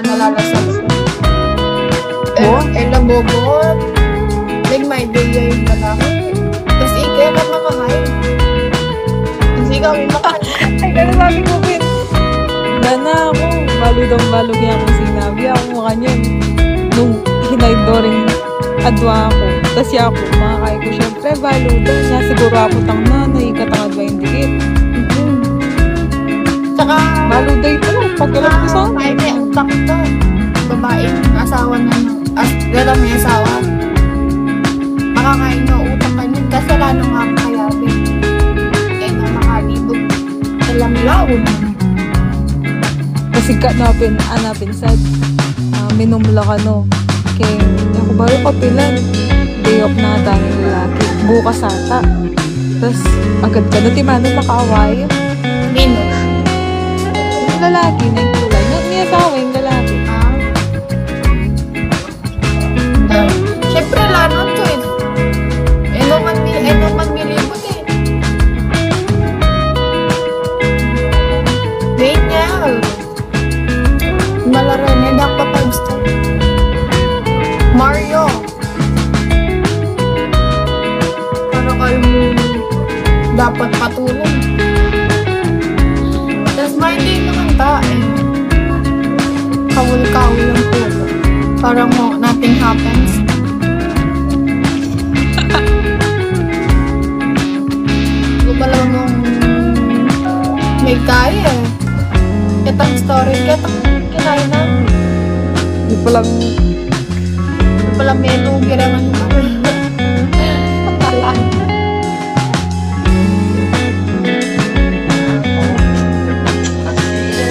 nalalasap siya. Oh? Labobot. Like, may idea yung lalaki. Tapos ikaw makahain. Tapos ikaw yung makahain. Ay, gano'n sabi ko, Pin. Dana ako. Balo niya akong sinabi. Ako mo kanyan. Nung hinaydoring adwa ako. Tapos siya ako, makakaya ko syempre, balo daw niya. Siguro ako tang nanay, katangad ba yung dikit. Saka, Balo daw ito. Pagkalat ko sa may utak ito. Babae, asawa na lalaki may asawa. Makakain na utak ka niyan. Kasi lalo nga kayabin. Kaya na makalibot. Alam laon. Kasi anapin sad. Minumla ka no. Kaya ako baro kapilan. Day off na ata ng lalaki. Bukas ata. Tapos agad ka na timano makaaway. Nino. Yung lalaki na yung kulay. May asawa yung lalaki. Siyempre, lalo to eh. Eno man milibot eh. Ganyan. Malaro niya, dapat pa gusto. Mario. Para kayong dapat patulong. Tapos may hindi naman tayo. Kawul-kawul lang po. Parang nothing happens. Hindi pala mong may kaya eh. Kitang story, kitang kinaya na. Hindi pa lang Hindi pala may lugirangan mo. Patala.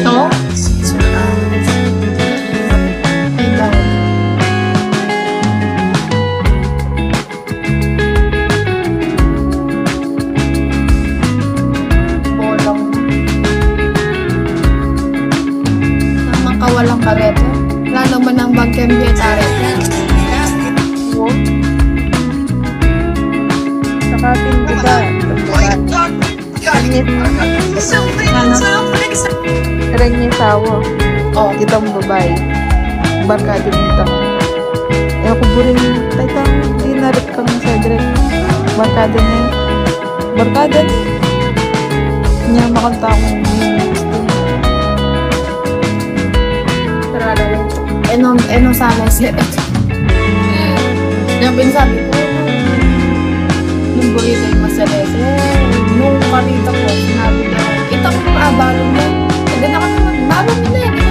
No? Ikaw. Bolong. Namang kawalang karete. Lalo ba ng bagkem dietary? walk. Saka tindiba. Reng niya sawa. Oh, Kitang babae. Barkada nito. Eh ako burin taytang dinarip kami sa direct. Barkada niya. Barkada niya. Niya makanta akong gusto. sarado. Eno sana siya. Yung pinsabi ko, nung burrito yung masales, nung marita ko, sinabi niya, kita ko yung abalo mo. Hindi na kami magbalo mo na yan.